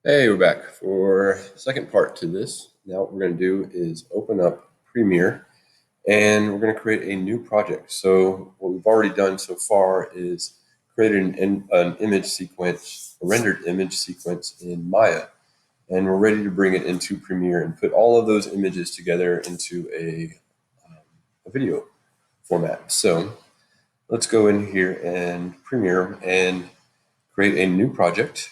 Hey, we're back for the second part to this. Now what we're going to do is open up Premiere and we're going to create a new project. So what we've already done so far is created an image sequence, a rendered image sequence in Maya, and we're ready to bring it into Premiere and put all of those images together into a video format. So let's go in here and Premiere and create a new project.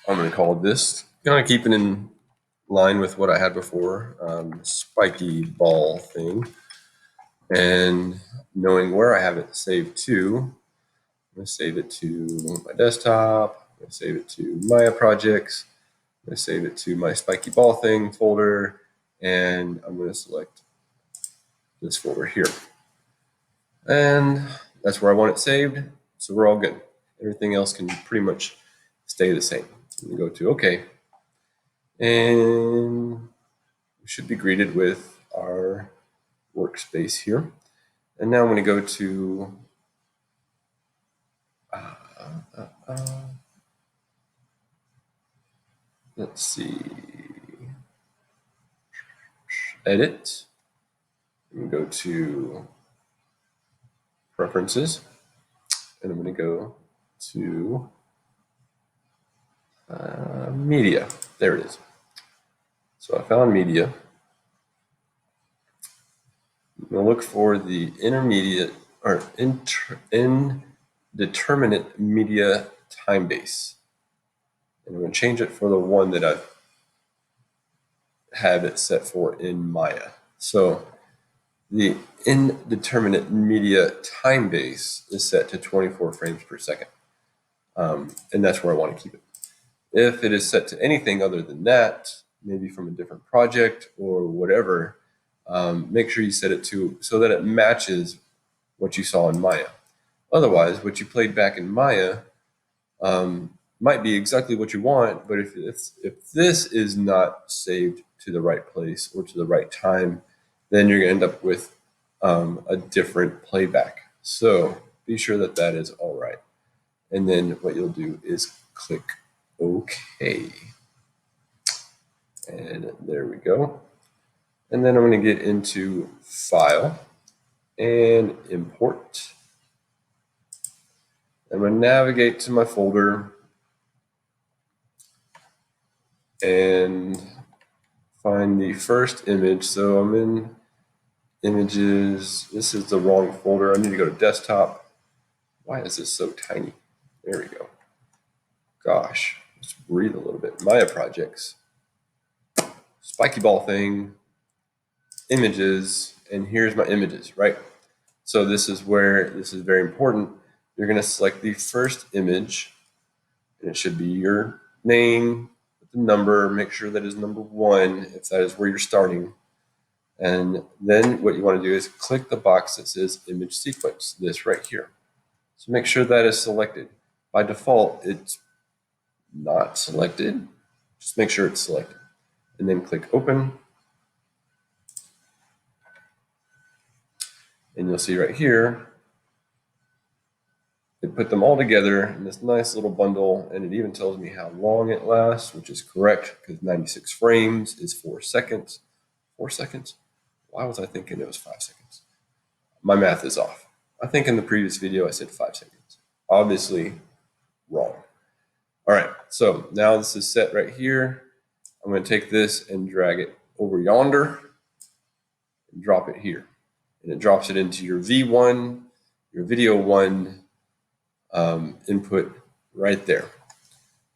I'm going to call this, kind of keeping in line with what I had before, spiky ball thing. And knowing where I have it saved to, I'm going to save it to my desktop. I'm going to save it to Maya projects. I'm going to save it to my spiky ball thing folder. And I'm going to select this folder here. And that's where I want it saved. So we're all good. Everything else can pretty much stay the same. We go to OK. And we should be greeted with our workspace here. And now I'm going to go to let's see, edit, and go to preferences, and I'm going to go to media. There it is. So I found media. I'm going to look for the intermediate or indeterminate media time base. And I'm going to change it for the one that I have it set for in Maya. So the indeterminate media time base is set to 24 frames per second. And that's where I want to keep it. If it is set to anything other than that, maybe from a different project or whatever, make sure you set it to so that it matches what you saw in Maya. Otherwise, what you played back in Maya might be exactly what you want, but if this is not saved to the right place or to the right time, then you're going to end up with a different playback. So be sure that that is all right. And then what you'll do is click OK. And there we go. And then I'm going to get into File and Import. I'm going to navigate to my folder and find the first image. So I'm in Images. This is the wrong folder. I need to go to Desktop. Why is this so tiny? There we go. Gosh, let's breathe a little bit. Maya projects, spiky ball thing, images, and here's my images, right? So this is where this is very important. You're going to select the first image, and it should be your name, the number, make sure that is number 1 if that is where you're starting. And then what you want to do is click the box that says image sequence, this right here. So make sure that is selected. By default, it's not selected. Just make sure it's selected. And then click open. And you'll see right here, it put them all together in this nice little bundle, and it even tells me how long it lasts, which is correct because 96 frames is 4 seconds. 4 seconds? Why was I thinking it was 5 seconds? My math is off. I think in the previous video I said 5 seconds. Obviously wrong. All right, so now this is set right here. I'm going to take this and drag it over yonder and drop it here. And it drops it into your V1, your video 1 input right there.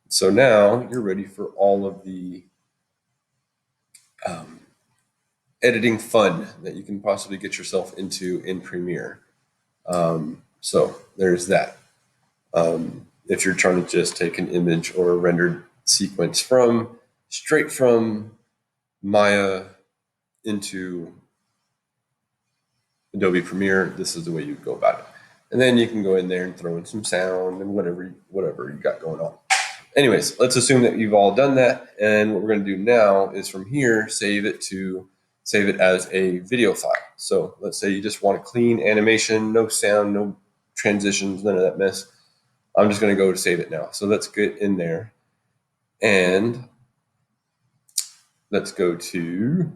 So now you're ready for all of the editing fun that you can possibly get yourself into in Premiere. So there's that. If you're trying to just take an image or a rendered sequence straight from Maya into Adobe Premiere, this is the way you'd go about it. And then you can go in there and throw in some sound and whatever you got going on. Anyways, let's assume that you've all done that. And what we're going to do now is from here, save it as a video file. So let's say you just want a clean animation, no sound, no transitions, none of that mess. I'm just going to go to save it now. So let's get in there And let's go to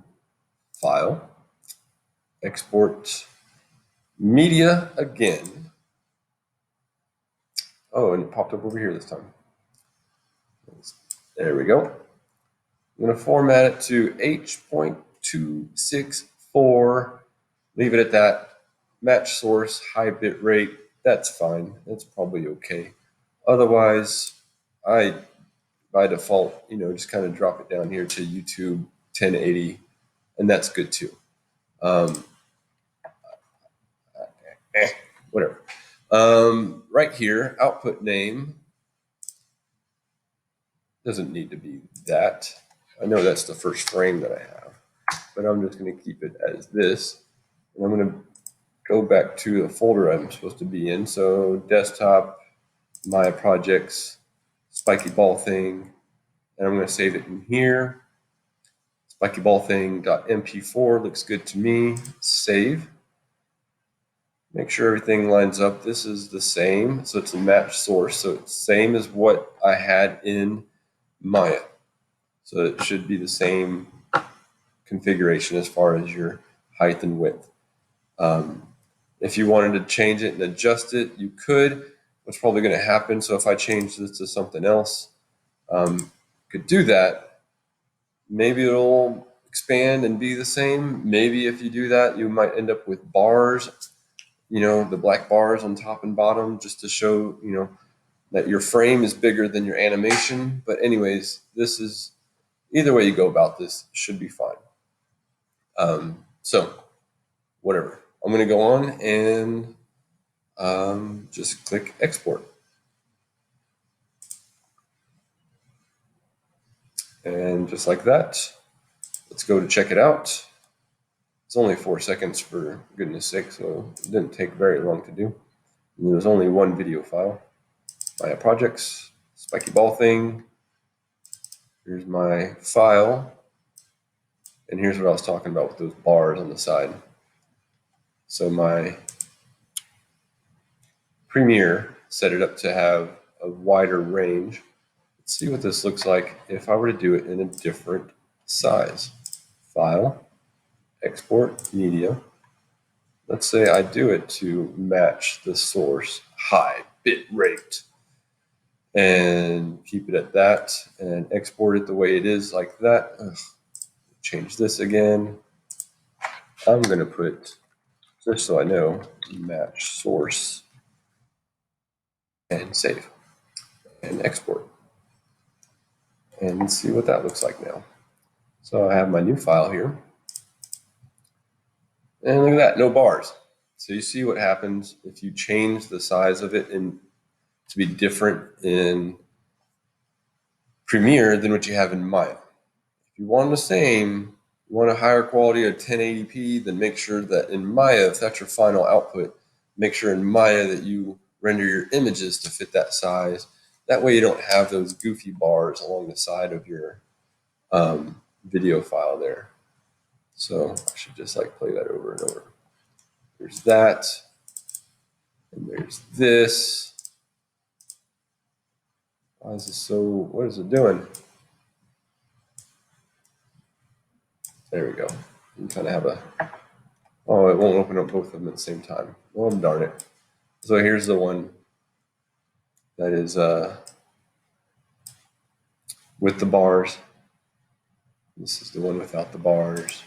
File, Export Media again. Oh, and it popped up over here this time. There we go. I'm going to format it to H.264. Leave it at that. Match source, high bit rate. That's fine. That's probably okay. Otherwise, I, by default, just kind of drop it down here to YouTube 1080, and that's good too. Whatever. Right here, output name doesn't need to be that. I know that's the first frame that I have, but I'm just going to keep it as this. And I'm going to go back to the folder I'm supposed to be in. So desktop, my projects, spiky ball thing, and I'm going to save it in here. Spiky ball thing.mp4 looks good to me. Save. Make sure everything lines up. This is the same, so it's a match source. So it's the same as what I had in Maya. So it should be the same configuration as far as your height and width. If you wanted to change it and adjust it, you could. What's probably going to happen, so if I change this to something else, could do that. Maybe it'll expand and be the same. Maybe if you do that, you might end up with bars, the black bars on top and bottom, just to show, that your frame is bigger than your animation. But anyways, this is, either way you go about this, should be fine. So whatever. I'm going to go on and just click export. And just like that, let's go to check it out. It's only 4 seconds, for goodness sake, so it didn't take very long to do. And there's only one video file. My projects, spiky ball thing. Here's my file. And here's what I was talking about with those bars on the side. So my Premiere set it up to have a wider range. Let's see what this looks like if I were to do it in a different size. File, export media. Let's say I do it to match the source high bit rate and keep it at that and export it the way it is like that. Change this again. I'm going to put, just so I know, match source and save and export. And let's see what that looks like now. So I have my new file here. And look at that, no bars. So you see what happens if you change the size of it to be different in Premiere than what you have in Maya. If you want the same, you want a higher quality of 1080p, then make sure that in Maya, if that's your final output, make sure in Maya that you render your images to fit that size. That way you don't have those goofy bars along the side of your video file there. So I should just play that over and over. There's that, and there's this. Why is this so, what is it doing? There we go. You kind of have a, oh, it won't open up both of them at the same time. Well, darn it. So here's the one that is with the bars. This is the one without the bars.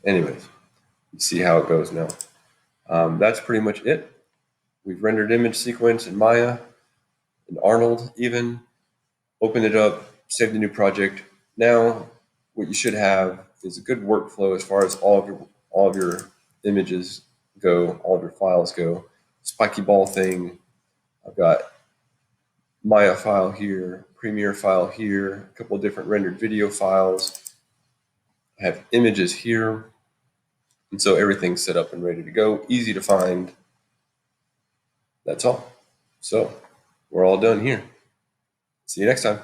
Anyways, you see how it goes now. That's pretty much it. We've rendered image sequence in Maya, in Arnold even, opened it up, saved a new project. Now, what you should have is a good workflow as far as all of your images go, all of your files go. Spiky ball thing. I've got Maya file here, Premiere file here, a couple of different rendered video files. I have images here. And so everything's set up and ready to go, easy to find. That's all. So we're all done here. See you next time.